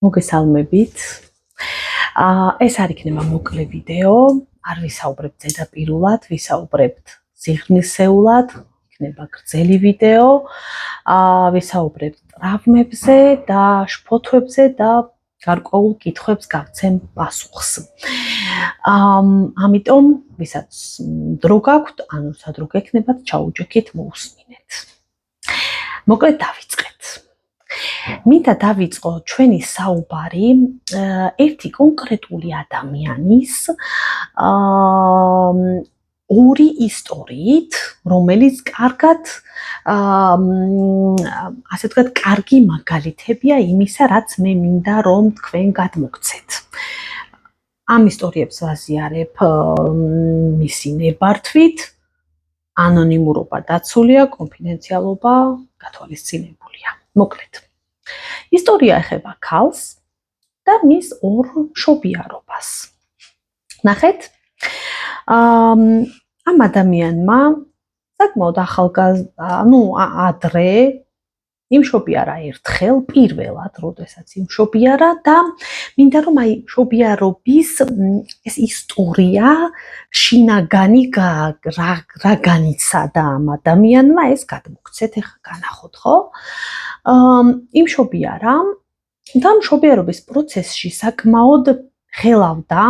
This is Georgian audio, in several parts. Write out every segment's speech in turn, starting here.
მოგესალმებით. ეს არ იქნება მოკლე ვიდეო, არ ვისაუბრებთ ზედაპირულად, ვისაუბრებთ სიღრმისეულად, იქნება გრძელი ვიდეო, ვისაუბრებთ ტრავმებზე და შფოთვებზე და გარკვეულ კითხვებს გავცემ პასუხს. ამიტომ, ვისაც დრო გაქვთ, ანუ სადრო გექნებათ, ჩაუჯექით, მოусმინეთ. მოკლედ დავიწყეთ. მინდა დავიწყო ჩვენი საუბარი ერთი კონკრეტული ადამიანის ორი ისტორიით, რომელიც კარგად ასე ვთქვათ, კარგი მაგალითებია იმისა, რაც მე მინდა რომ თქვენ გადმოგცეთ. ამ ისტორიებს ვაზიარებ მისი ნებართვით, ანონიმურობა დაცულია, კონფიდენციალობა გათვალისწინებულია. მოკლედ. ისტორია ეხება ქალს და მის ორ მშობიარობას. ნახეთ, ამ ადამიანმა საკმაოდ ადრე იმშობიარა ერთხელ, პირველად, როდესაც იმშობიარა და მინდა რომ აი მშობიარობის ეს ისტორია შინაგანი რა განიცადა ამ ადამიანმა, ეს გადმოგცეთ, ეხლა განახოთ, ხო? იმშობიარა და მშობიარობის პროცესში საკმაოდ ღელავდა,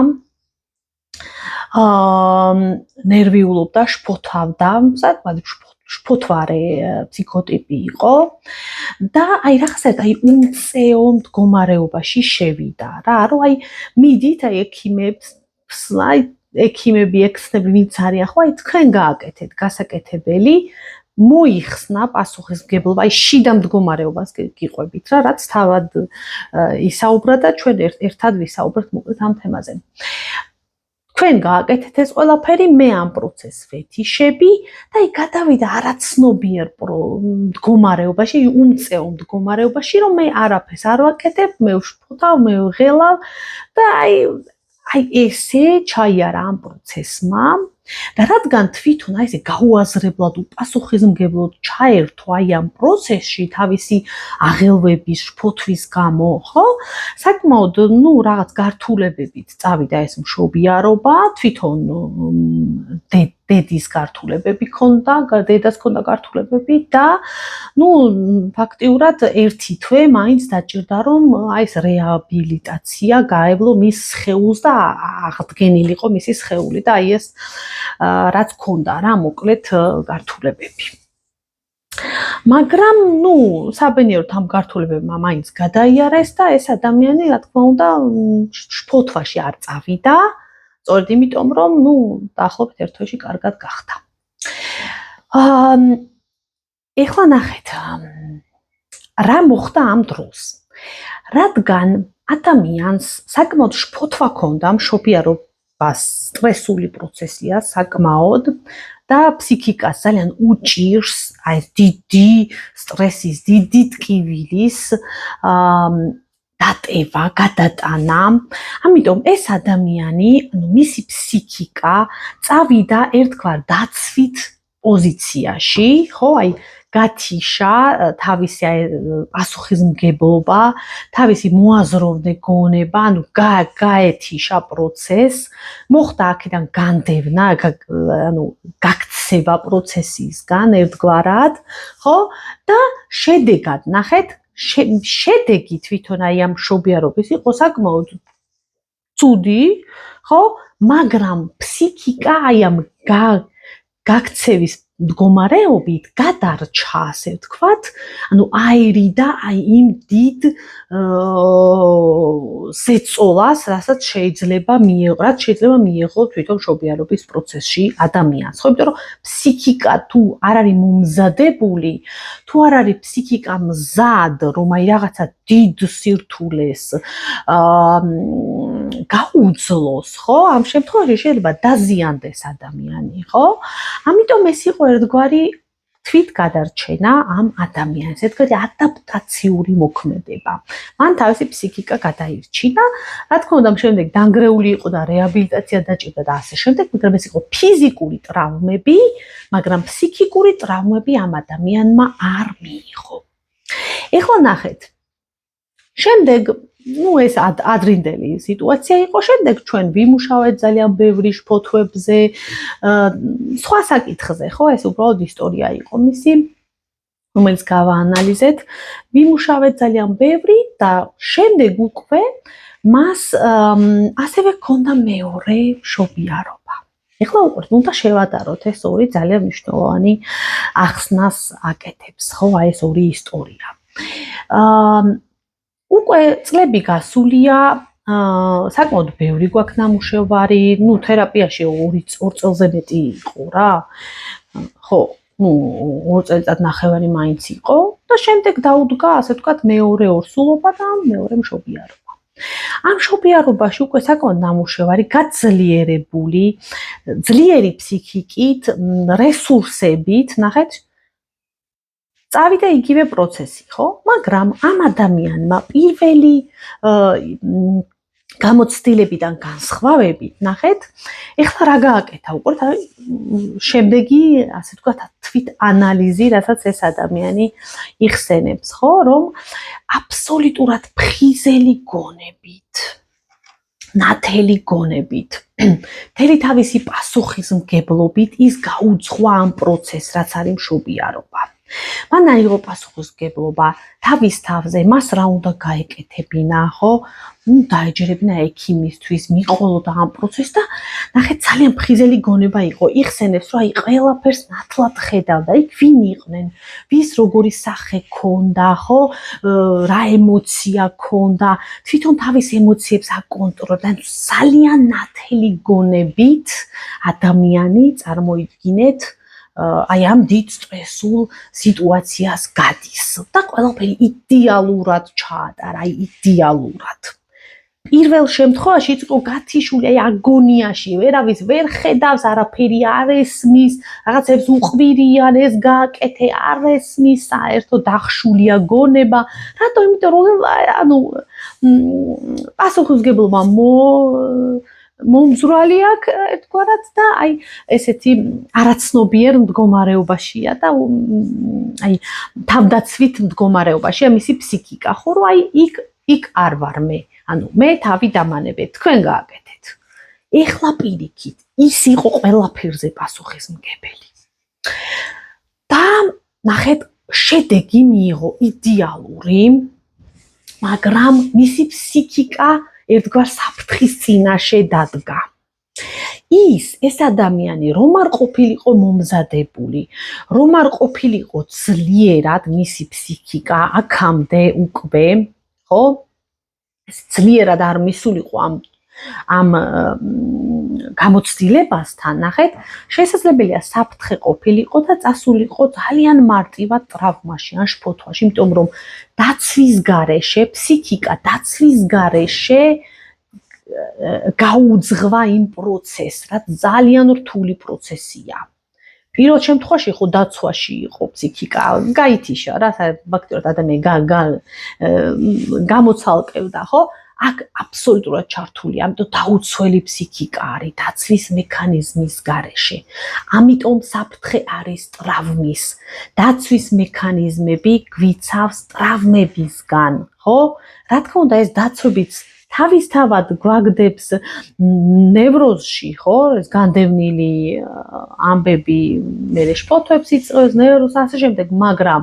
ნერვიულობდა, შფოთავდა, საკმაოდ შფოთვარე ფსიქოტიპი იყო და აი რაღაცა უმწეო მდგომარეობაში შევიდა რა, რომ აი მიდით აი ექიმები ექცნები ვინც არიან ხო, აი თქვენ გააკეთეთ გასაკეთებელი, მოიხსნა პასუხისმგებლობა, აი შიდა მდგომარეობას გიყვებით რა, რაც თავად ისაუბრა და ჩვენ ერთად ვისაუბრეთ მოკლედ ამ თემაზე. თქვენ გააკეთეთ ეს ყველაფერი, მე ამ პროცესს ვეთიშები და აი გადავიდა არაცნობიერ მდგომარეობაში, უმწეო მდგომარეობაში, რომ მე არაფერს არ ვაკეთებ, მე ვშფოთავ, მე ვღელავ და აი ესე ჩაიარა ამ პროცესმა და რადგან თვითონ აი ესე გაუაზრებლად უპასუხისმგებლოდ ჩაერთო აი ამ პროცესში თავისი აღელვების, შფოთვის გამო, ხო? საკმაოდ რაღაც გართულებებით წავიდა ეს მშობიარობა, თვითონ დედის გართულებები ქონდა, დედას ქონდა გართულებები და ფაქტიურად ერთი თვე მაინც დაჭირდა რომ აი ეს რეაბილიტაცია გაევლო მის სხეულს და აღდგენილიყო მისი სხეული და აი ეს რაც ქონდა რა, მოკლედ გართულებები. მაგრამ საბედნიეროდ ამ გართულებებმა მაინც გადაიარეს და ეს ადამიანი, რა თქმა უნდა, შფოთვაში არ წავიდა, სწორედ იმიტომ რომ დაახლოებით ერთ თვეში კარგად გახდა. ეხლა ნახეთ, რა მოხდა ამ დროს. რადგან ადამიანს საკმაოდ შფოთვა ქონდა, მშობიარობას სტრესული პროცესია საკმაოდ და ფსიქიკას ძალიან უჭირს აი ეს დიდი სტრესის, დიდი ტკივილის დატევა, გადატანა. ამიტომ ეს ადამიანი, მისი ფსიქიკა წავიდა ერთგვარ დაცვით პოზიციაში, ხო, აი გათიშა თავისი პასუხისმგებლობა, თავისი მოაზროვნე გონება, გაეთიშა პროცესს, მოხდა აქედან განდევნა, გაქცევა პროცესისგან ერთგვარად, ხო? და შედეგად, ნახეთ, შედეგი თვითონ აი ამ მშობიარობის იყო საკმაოდ ცუდი, ხო? მაგრამ ფსიქიკა აი ამ გაქცევის მდგომარეობით გადარჩა, ასე ვთქვათ, აერიდა აი იმ დიდ ზეწოლას, რაც შეიძლება მიეღო თვითონ მშობიარობის პროცესში ადამიანს. ხო, იმიტომ რომ ფსიქიკა თუ არ არის მომზადებული, თუ არ არის ფსიქიკა მზად, რომ აი რაღაცა დიდ სირთულეს გაუძლოს, ხო? ამ შემთხვევაში შეიძლება დაზიანდეს ადამიანი, ხო? ამიტომ ეს იყო ერთგვარი თვითგადარჩენა ამ ადამიანს, ერთგვარი ადაპტაციური მოქმედება. მან თავისი ფსიქიკა გადაირჩინა, რა თქმა უნდა, შემდეგ დანგრეული იყო და რეაბილიტაცია დაჭირდა და ასე შემდეგ, მაგრამ ეს იყო ფიზიკური ტრავმები, მაგრამ ფსიქიკური ტრავმები ამ ადამიანმა არ მიიღო. ეხლა ნახეთ, შემდეგ ეს ადრინდელი სიტუაცია იყო. შემდეგ ჩვენ ვიმუშავეთ ძალიან ბევრი ფოთოებზე, სხვა საკითხზე, ხო, ეს უბრალოდ ისტორია იყო მისი, რომელიც გავაანალიზეთ, ვიმუშავეთ ძალიან ბევრი და შემდეგ უკვე მას ასევე ჰქონდა მეორე მშობიარობა. ეხლა უკვე უნდა შევადაროთ ეს ორი ძალიან მნიშვნელოვანი ახსნას აკეთებს, ხო, ეს ორი ისტორია. უკვე წლები გასულია, საკმაოდ ბევრი გვაქვს ნამუშევარი, თერაპიაში 2 წელზე მეტი იყო რა. ხო, 2 წელიწადნახევარი მაინც იყო და შემდეგ დაუდგა, ასე ვთქვათ, მეორე ორსულობა და მეორე მშობიარობა. ამ მშობიარობაში უკვე საკმაოდ ნამუშევარი გაძლიერებული, ძლიერი ფსიქიკით, რესურსებით, ნახეთ, წავიდა იგივე პროცესი, ხო? მაგრამ ამ ადამიანმა პირველი გამოცდილებიდან განსხვავებით, ნახეთ, ეხლა რა გააკეთა უკვე, შემდეგი, ასე ვთქვათ, თვით ანალიზი, რასაც ეს ადამიანი იხსენებს, ხო, რომ აბსოლუტურად ფხიზელი გონებით, ნათელი გონებით, მთელი თავისი პასუხისმგებლობით ის გაუძღვა ამ პროცესს, რაც არის მშობიარობა. მან აიღო პასუხისმგებლობა თავის თავზე, მას რა უნდა გაეკეთებინა, ხო? დაეჯერებინა ექიმისთვის, მიყოლოდა ამ პროცესს და ნახეთ, ძალიან ფხიზელი გონება იყო. იხსენებს, რომ ყველაფერს ნათლად ხედავდა, იქ ვინ იყვნენ, ვის როგორი სახე ქონდა, ხო? რა ემოცია ქონდა, თვითონ თავის ემოციებს აკონტროლდა, ძალიან ნათელი გონებით ადამიანი წარმოიდგინეთ აი ამ დიდ სტრესულ სიტუაციას გადის და ყველაფერი იდეალურად ჩაატარა, აი იდეალურად. პირველ შემთხვევაში იყო გათიშული, აი აგონიაში, ვერავის ვერ ხედავს, არაფერი არ ესმის, რაღაცებს უყვირიან, ეს გააკეთე, არ ესმის, საერთოდ დახშულია გონება. რატო? იმიტომ რომ ანუ პასუხისმგებლობა მომძვრალი აქვს ერთგვარად და აი ესეთი არაცნობიერ მდგომარეობაშია და აი თავდაცვით მდგომარეობაშია მისი ფსიქიკა, ხო, რომ აი იქ არ ვარ მე, ანუ მე თავი დამანებეთ, თქვენ გააკეთეთ. ეხლა პირიქით, ის იყო ყველაფერზე პასუხისმგებელი. და ნახეთ, შედეგი მიიღო იდეალური, მაგრამ მისი ფსიქიკა ერთგვარ საფრთხის წინაშე დადგა. ეს ადამიანი რომ არ ყოფილიყო მომზადებული, რომ არ ყოფილიყო ძლიერად მისი ფსიქიკა აქამდე უკვე, ხო? ძლიერად არ მისულიყო ამ გამოცდილებასთან, ნახეთ, შესაძლებელია საფრთხე ყოფილიყო და წასულიყო ძალიან მარტივად ტრავმაში ან შფოთვაში, იმიტომ რომ დაცვის გარეშე, ფსიქიკა დაცვის გარეშე გაუძღვა იმ პროცესს, რაც ძალიან რთული პროცესია. პირველ შემთხვევაში ხო დაცვაში იყო ფსიქიკა, გაითიშა რა, ფაქტობრივად ადამიანი გამოცალკევდა, ხო? აქ აბსოლუტურად ჩართული, ამიტომ დაუცველი ფსიქიკა არის დაცვის მექანიზმის გარეშე. ამიტომ საფრთხე არის ტრავმის. დაცვის მექანიზმები გვიცავს ტრავმებისგან, ხო? რა თქმა უნდა, ეს დაცვებიც თავისთავად გვაგდებს ნევროზში, ხო? ეს განდევნილი ამბები მერე შფოთვებს იწვევს, ნევროზს ასე შემდეგ, მაგრამ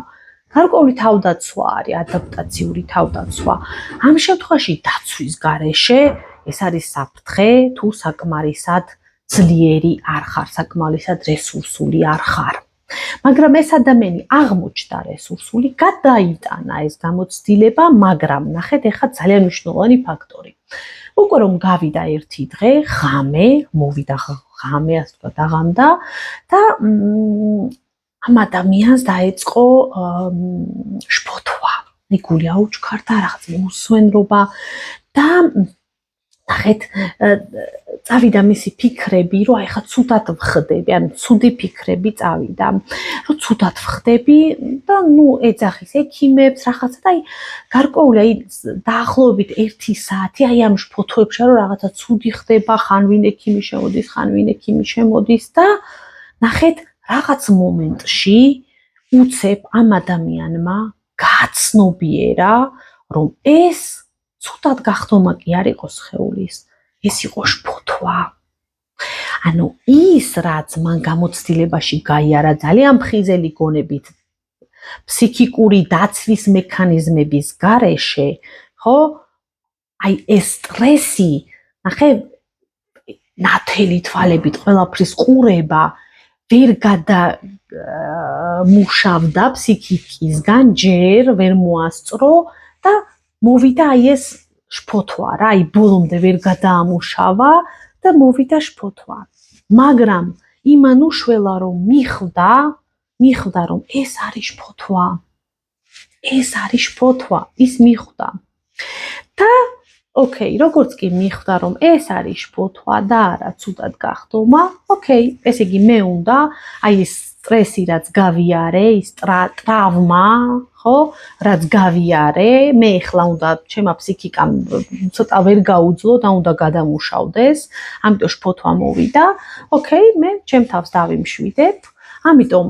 გარკვეული თავდაცვა არის, ადაპტაციური თავდაცვა. ამ შემთხვევაში დაცვის გარეშე ეს არის საფრთხე, თუ საკმარისად ძლიერი არ ხარ, საკმარისად რესურსული არ ხარ. მაგრამ ეს ადამიანი აღმოჩნდა რესურსული, გადაიტანა ეს გამოცდილება, მაგრამ ნახეთ, ეხლა ძალიან მნიშვნელოვანი ფაქტორი. უკვე რომ გავიდა ერთი დღე, ღამე, მოვიდა ღამე, ასე ვთქვათ, აღამდა და ამ ადამიანს დაეწყო შფოთვა, გული აუჩქარდა, რაღაც მოსვენრობა და ნახეთ, წავიდა მისი ფიქრები, რომ აი ხა ცუდად ვხდები, ანუ ცუდი ფიქრები წავიდა, რომ ცუდად ვხდები და ეძახის ექიმებს, რაღაცა და აი გარკვეული აი დაახლოებით 1 საათი აი ამ შფოთვებში რომ რაღაცა ცუდი ხდება, ხან ვინ ექიმი შემოდის, ხან ვინ ექიმი შემოდის და ნახეთ, რაღაც მომენტში უცებ ამ ადამიანმა გააცნობიერა, რომ ეს ცუდად გახდომა კი არ იყო სხეულის, ეს იყო შფოთვა. ანუ ის რაც მან გამოცდილებაში გაიარა ძალიან მხიზელი გონებით ფსიქიკური დაცვის მექანიზმების გარეშე, ხო? აი ეს სტრესი, ნახე, ნათელი თვალებით ყველაფრის ყურება ვერ გადამუშავდა ფსიქიკისგან, ჯერ ვერ მოასწრო და მოვიდა აი ეს შფოთვა რა, აი ბოლომდე ვერ გადაამუშავა და მოვიდა შფოთვა. მაგრამ იმან უშველა რომ მიხვდა რომ ეს არის შფოთვა. ეს არის შფოთვა, ის მიხვდა. და ოკეი, როგორც კი მიხვდა რომ ეს არის შფოთვა და არა ცუდად გახდომა, ოკეი, ესე იგი მე უნდა აი ეს სტრესი რაც გავიარე, ის ტრავმა, ხო, რაც გავიარე, მე ახლა უნდა ჩემა ფსიქიკამ ცოტა ვერ გაუძლო და უნდა გადამუშავდეს, ამიტომ შფოთვა მოვიდა. ოკეი, მე ჩემ თავს დავიმშვიდებ. ამიტომ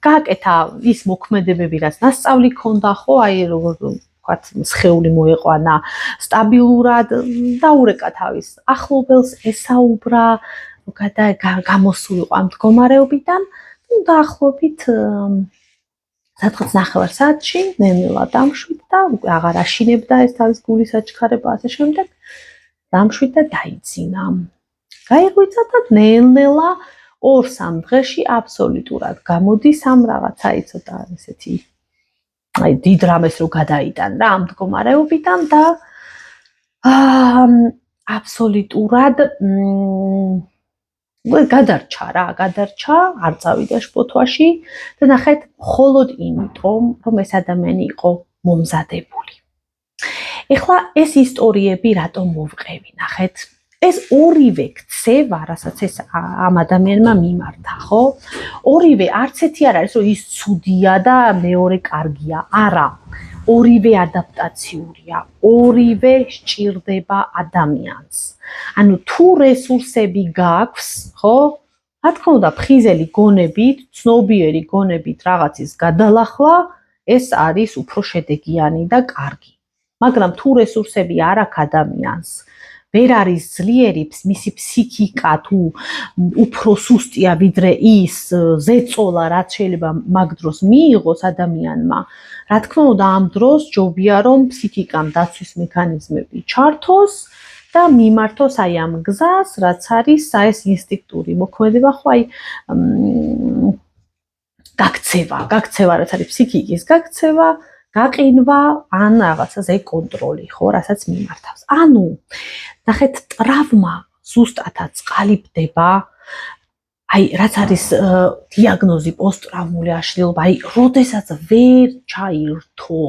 გააკეთა ის მოქმედებები, რაც ნასწავლი ქონდა, ხო, აი როგორ ვთქვათ, სხეული მოეყვანა სტაბილურად, დაურეკა თავის ახლობელს, ესაუბრა, გამოსულიყო ამ მდგომარეობიდან, დაახლოებით სადღაც 9 საათში ნელ-ნელა დამშვიდდა, უკვე აღარ აშინებდა ეს თავის გულის აჩქარება, ასე შემდეგ, დამშვიდდა, დაიძინა. გაიღვიძა და ნელ-ნელა 2-3 დღეში აბსოლუტურად გამოდის ამ რაღაცა ცოტა ესეთი აი დიდ რამეს რო გადაიტან რა ამ მდგომარეობიდან და აბსოლუტურად გადარჩა, არ წავიდა შფოთვაში და ნახეთ, მხოლოდ იმიტომ, რომ ეს ადამიანი იყო მომზადებული. ეხლა ეს ისტორიები რატომ მოვყევი, ნახეთ, ეს ორივე ქცევა, რასაც ეს ამ ადამიანმა მიმართა, ხო? ორივე არც ერთი არ არის, რომ ის ცუდია და მეორე კარგია, არა. ორივე ადაპტაციურია, ორივე სჭირდება ადამიანს. ანუ თუ რესურსები გაქვს, ხო? რა თქმა უნდა, ფხიზელი გონებით, ცნობიერი გონებით რაღაცის გადალახვა, ეს არის უფრო შედეგიანი და კარგი. მაგრამ თუ რესურსები არ აქვს ადამიანს, ვერ არის ძლიერი, მისი ფსიქიკა თუ უფრო სუსტია ვიდრე ის ზეწოლა, რაც შეიძლება მაგ დროს მიიღოს ადამიანმა, რა თქმა უნდა, ამ დროს ჯობია რომ ფსიქიკამ დაცვის მექანიზმები ჩართოს და მიმართოს აი ამ გზას, რაც არის ეს ინსტინქტური მოქმედება, ხო აი გაქცევა, რაც არის ფსიქიკის გაქცევა, გაყინვა, ან რაღაცაზე კონტროლი, ხო, რასაც მიმართავს. ანუ, ნახეთ, ტრავმა ზუსტადაც ყალიბდება, აი, რაც არის დიაგნოზი პოსტტრავმული აშლილობა, აი, როდესაც ვერ ჩაირთო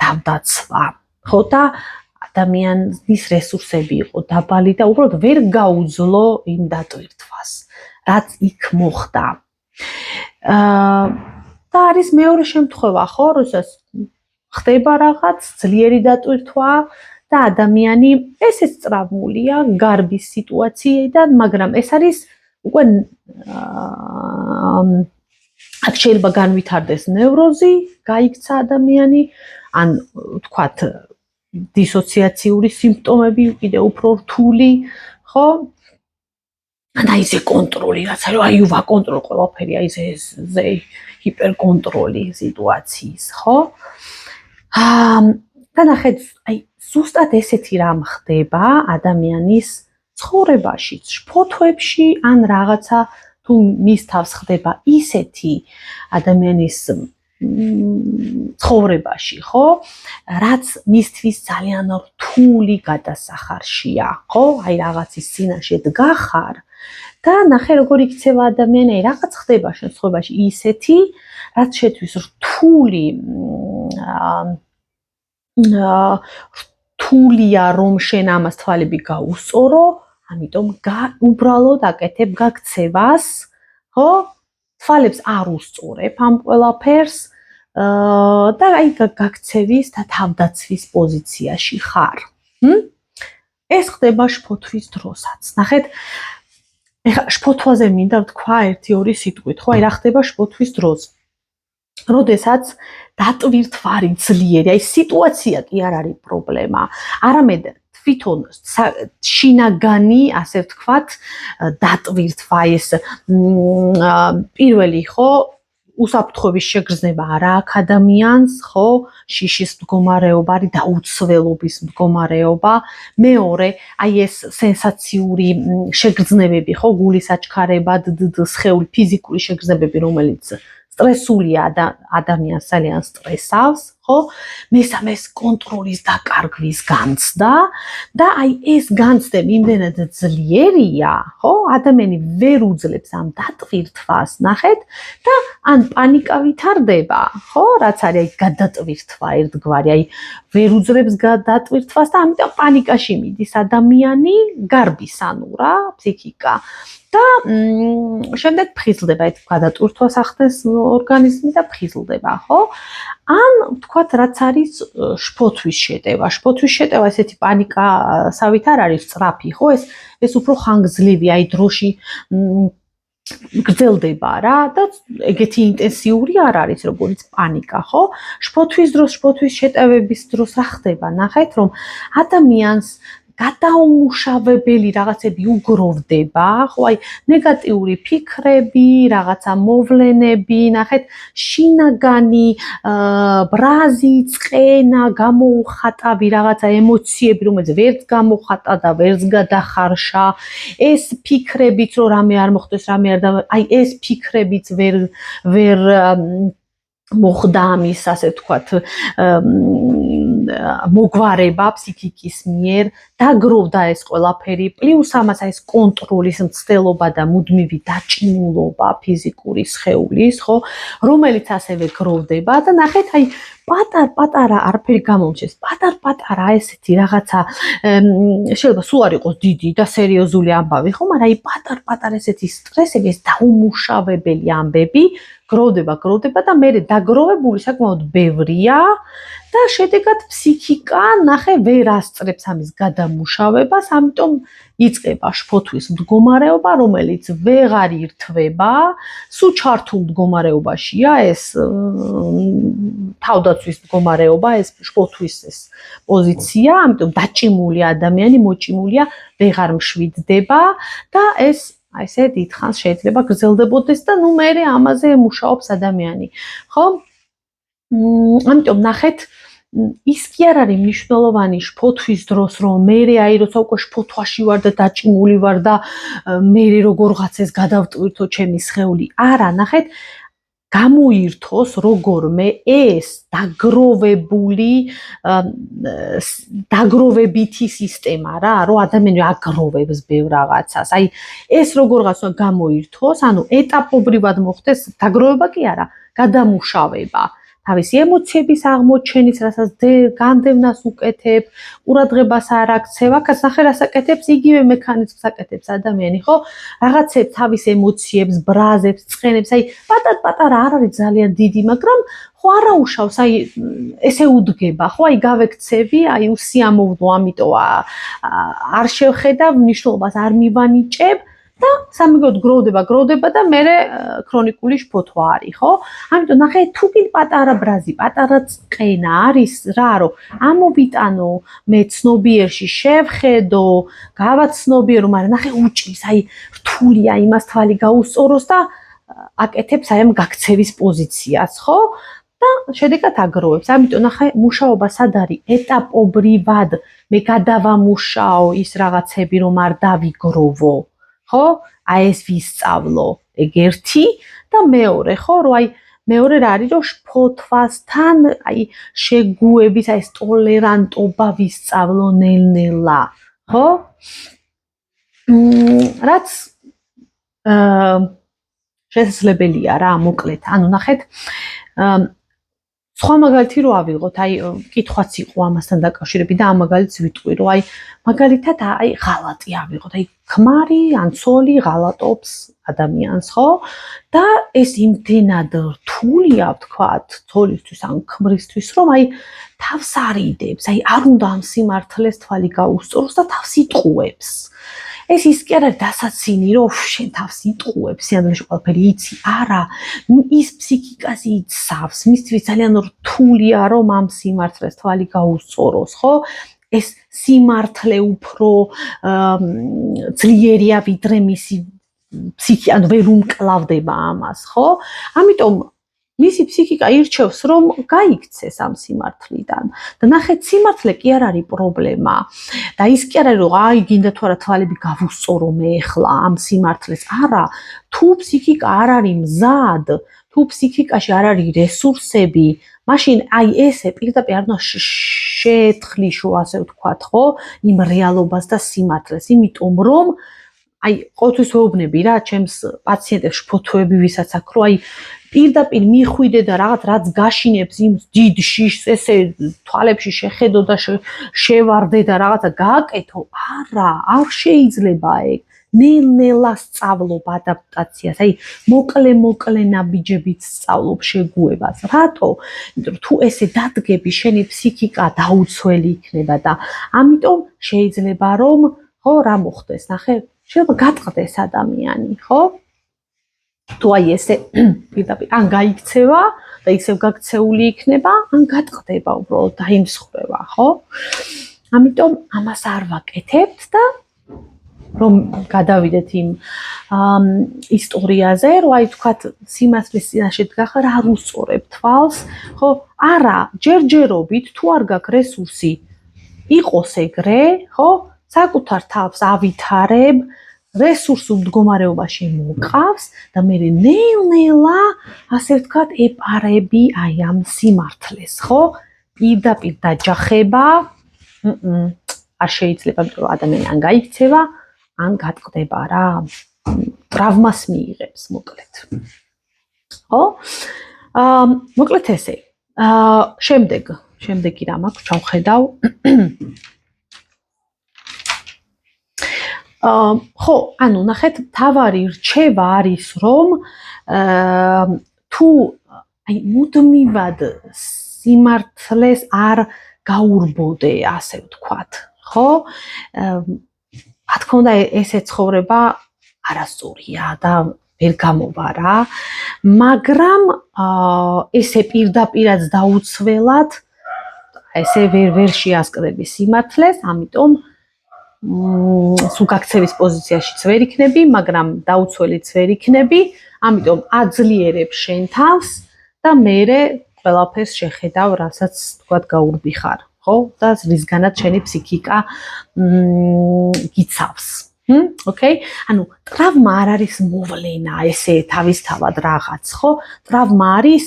თავდაცვა, ხო და ადამიანის რესურსები იყო დაბალი და უბრალოდ ვერ გაუძლო იმ დატვირთვას, რაც იქ მოხდა. და არის მეორე შემთხვევა, ხო, როდესაც ხდება რაღაც ძლიერი დატვირთვა და ადამიანი ესეც ტრავმულია, გარბის სიტუაციიდან, მაგრამ ეს არის უკვე აქ შეიძლება განვითარდეს ნევროზი, გაიქცა ადამიანი, ან ვთქვათ, დისოციაციური სიმპტომები კიდევ უფრო რთული, ხო? და ისე კონტროლი, რაც არის, აი ვაკონტროლ ყველაფერი, აი ეს ჰიპერკონტროლი სიტუაციის, ხო? და ნახეთ, აი ზუსტად ესეთი რამ ხდება ადამიანის ცხოვრებაში, შფოთვებში, ან რაღაცა თუ მის თავს ხდება ისეთი ადამიანის ცხოვრებაში, ხო? რაც მისთვის ძალიან რთული გადასახარშია, ხო? აი რაღაცის წინაშე დგახარ და ნახე როგორ იქცევა ადამიანი, აი რაღაც ხდება შენ ცხოვრებაში ისეთი, რაც შეთვის რთულია რომ შენ ამას თვალები გაუსწორო, ამიტომ უბრალოდ აკეთებ გაქცევას, ხო? თვალებს არ უსწორებ ამ ყველაფერს და აი გაქცევის და თავდაცვის პოზიციაში ხარ. ეს ხდება შფოთვის დროსაც. ნახეთ, ეხლა შფოთვაზე მინდა ვთქვა 1-2 სიტყვით, ხო? აი რა ხდება შფოთვის დროს. როდესაც დატვირთვარი ძლიერი, აი სიტუაცია კი არ არის პრობლემა, არამედ თვითონ შინაგანი, ასე ვთქვათ, დატვირთვა ეს პირველი ხო უსაფრთხოების შეგრძნება არა აქ ადამიანს, ხო, შიშის მდგომარეობა არის და უცველობის მდგომარეობა. მეორე, აი ეს სენსაციური შეგრძნებები, ხო, გულის აჩქარება, სხეული ფიზიკური შეგრძნებები, რომელიც სტრესულია ადამიანს ძალიან სტრესავს, ხო? მესამე ეს კონტროლის დაკარგვის განცდა და აი ეს განცდები იმდენად ძლიერია, ხო? ადამიანი ვერ უძლებს ამ დატვირთვას, ნახეთ და ან პანიკა ვითარდება, ხო? რაც არის აი გადატვირთვა ერთგვარი, აი ვერ უძლებს დატვირთვას და ამიტომ პანიკაში მიდის ადამიანი, გარბისანუ რა, ფსიქიკა. და შემდეგ ფხიზლდება, ეს გადატვირთვას ახდენს ორგანიზმი და ფხიზლდება, ხო? ან ვთქვათ, რაც არის შფოთვის შეტევა. შფოთვის შეტევა ესეთი პანიკასავით არ არის სწრაფი, ხო? ეს უფრო ხანგრძლივი, აი დროში გრძელდება რა და ეგეთი ინტენსიური არ არის, როგორც პანიკა, ხო? შფოთვის დროს, შფოთვის შეტევების დროს რა ხდება? ნახეთ, რომ ადამიანს გადაუმუშავებელი რაღაცები უგროვდება, ხო, აი ნეგატიური ფიქრები, რაღაცა მოვლენები, ნახეთ, შინაგანი ბრაზი, წყენა, გამოუხატავი რაღაცა ემოციები, რომელიც ვერც გამოხატა და ვერც გადახარშა, ეს ფიქრებიც რომ რამე არ მოხდეს, რამე არ და აი ეს ფიქრებიც ვერ მოხდა ამის, ასე ვთქვათ, მოგვარება ფსიქიკის მიერ, დაგროვდა ეს ყველაფერი, პლუს ამას ეს კონტროლის მცდელობა და მუდმივი დაჭიმულობა ფიზიკური სხეულის, ხო, რომელიც ასევე გროვდება და ნახეთ, აი პატარ-პატარა არაფერი გამომჩეს, პატარ-პატარა ესეთი რაღაცა შეიძლება სულ არ იყოს დიდი და სერიოზული ამბავი, ხო, მაგრამ აი პატარ-პატარა ესეთი სტრესები, ეს დაუმუშავებელი ამბები გროვდება და მე დაგროვებული საკმაოდ ბევრია და შედეგად ფსიქიკა ნახე ვერ ასწრებს ამის გადამუშავებას, ამიტომ იწყება შფოთვის მდგომარეობა, რომელიც ვეღარ ირთვება, სულ ჩართულ მდგომარეობაშია ეს თავდაცვის მდგომარეობა, ეს შფოთვის ეს პოზიცია, ამიტომ დაჭიმული ადამიანი მოჭიმულია, ვეღარ მშვიდდება და ეს ესე დიდხანს შეიძლება გრძელდებოდეს და ნუ მე ამაზე მუშაობს ადამიანი, ხო? ამიტომ ნახეთ, ის კი არ არის მნიშვნელოვანი შფოთვის დროს, რომ მე აი როცა უკვე შფოთვაში ვარ და დაჭიმული ვარ და მე როგორღაც ეს გადავტვირთო ჩემი სხეული. არა, ნახეთ, გამოირთოს როგორმე ეს დაგროვებითი სისტემა რა, რომ ადამიანი აგროვებს ბევრ რაღაცას. აი ეს როგორღაც გამოირთოს, ანუ ეტაპობრივად მოხდეს დაგროვება კი არა, გადამუშავება. თავისი ემოციების აღმოჩენის, რასაც განდევნას უკეთებ, ყურადღებას არ აქცევ, აქაც ნახე რას აკეთებს, იგივე მექანიზმს აკეთებს ადამიანი, ხო? რაღაცებს თავის ემოციებს, ბრაზებს, წყენებს, აი პატარ-პატარა არ არის ძალიან დიდი, მაგრამ ხო არაუშავს, აი ესე უდგება, ხო? აი გავექცევი, აი უსიამოვნო, ამიტომ არ შევხედავ, მნიშვნელობას არ მივანიჭებ. და სამიგოდ გროვდება და მე ქრონიკული შფოთვა არის, ხო? ამიტომ ნახე, თუ კი პატარა ბრაზი, პატარა წყენა არის რა, რომ ამოვიტანო, მე ცნობიერში შევხედო, გავაცნობიერო, მაგრამ ნახე უჭის, აი რთულია იმას თვალი გაუსწოროს და აკეთებს აი ამ გაქცევის პოზიციას, ხო? და შედეგად აგროვებს. ამიტომ ნახე, მუშაობა სად არის? ეტაპობრივად მე გადავამუშაო ის რაღაცები, რომ არ დავიგროვო. ხო? აი ეს ვისწავლო, ეგ ერთი და მეორე, ხო, რომ აი მეორე რა არის, რომ შფოთვასთან, აი შეგუების, აი ეს ტოლერანტობა ვისწავლო ნელ-ნელა, ხო? რაც შესაძლებელია რა, მოკლედ. ანუ ნახეთ, სხვა მაგალითი რო ავიღოთ, აი კითხვაც იყო ამასთან დაკავშირებით და ამ მაგალითს ვიტყვი, რომ აი მაგალითად აი ღალატი ავიღოთ, აი ქმარი ან ცოლი ღალატობს ადამიანს, ხო? და ეს იმდენად რთულია, ვთქვათ, ცოლისთვის ან ქმრისთვის, რომ აი თავს არიდებს, აი არ უნდა ამ სიმართლეს თვალი გაუსწოროს და თავს იტყუებს. ეს ის კი არ არის დასაცინი, რომ შენ თავს იტყუებს, სიამოვნებაში ყველაფერი იცი, არა, ის ფსიქიკაზე იცავს, მისთვის ძალიან რთულია, რომ ამ სიმართლეს თვალი გაუსწოროს, ხო? ეს სიმართლე უფრო ძლიერია ვიდრე მისი ფსიქიკა, ანუ ვერ უმკლავდება ამას, ხო? ამიტომ მისი ფსიქიკა ირჩევს, რომ გაიქცეს ამ სიმართლიდან. და ნახეთ, სიმართლე კი არ არის პრობლემა. და ის კი არ არის, რომ აი გინდა თუ არა თვალები გავუსწორო მე ახლა ამ სიმართლეს. არა, თუ ფსიქიკა არ არის მზად, თუ ფსიქიკაში არ არის რესურსები, მაშინ აი ესე პირდაპირ არ უნდა შეეთხლიშო, ასე ვთქვათ, ხო? იმ რეალობას და სიმართლეს, იმიტომ რომ აი ყოველთვის ვეუბნები რა, ჩემს პაციენტებს ფოთოები ვისაც აქვს, რომ აი პირდაპირ მიხვიდე და რაც გაშინებს იმ დიდ შიშს, ესე თვალებში შეხედო და შევარდე და რაღაცა გააკეთო, არა, არ შეიძლება ეგ. ნელ-ნელა სწავლობ ადაპტაციას, აი მოკლე ნაბიჯებით სწავლობ შეგუებას. რატო? იმიტომ რომ თუ ესე დადგები, შენი ფსიქიკა დაუცველი იქნება და ამიტომ შეიძლება რომ ხო რა მოხდეს, ნახე, შეიძლება გატყდეს ადამიანი, ხო? თუ აი ესე პირდაპირ ან გაიქცევა და ისევ გაქცეული იქნება, ან გატყდება უბრალოდ დაიმსხვრევა, ხო? ამიტომ ამას არ ვაკეთებთ და რომ გადავიდეთ იმ ისტორიაზე, რომ აი თქვათ სიმართლის წინაშე დგახარ, არ უსწორებ თვალს, ხო? არა, ჯერჯერობით თუ არ გაქვს რესურსი იყოს ეგრე, ხო? საკუთარ თავს ავითარებ, რესურსულ მდგომარეობაში მოყავს და მე ნელ-ნელა, ასე ვთქვათ, ეპარები აი ამ სიმართლეს, ხო? პირდაპირ დაჯახება, არ შეიძლება, იმიტომ რომ ადამიანი ან გაიქცევა, ან გატყდება რა, ტრავმას მიიღებს, მოკლედ. ხო? მოკლედ ესე. შემდეგი რა მაქვს, ჩავხედავ. ხო, ანუ ნახეთ, თავარი რჩევა არის, რომ თუ აი მუდმივად სიმართლეს არ გაურბოდე, ასე ვთქვათ, ხო? რა თქმა უნდა, ესე ცხოვრება არასწორია და ვერ გამოვა რა, მაგრამ ესე პირდაპირაც დაუცველად ესე ვერ შეასკრები სიმართლეს, ამიტომ სულ გაქცევის პოზიციაშიც ვერ იქნები, მაგრამ დაუცველიც ვერ იქნები, ამიტომ აძლიერებ შენ თავს და მერე ყველაფერს შეხედავ, რასაც თქვათ გაურბი ხარ, ხო? და რისგანაც შენი ფსიქიკა გიცავს. ოკეი? ანუ ტრავმა არ არის მოვლენა, ესე თავისთავად რაღაც, ხო? ტრავმა არის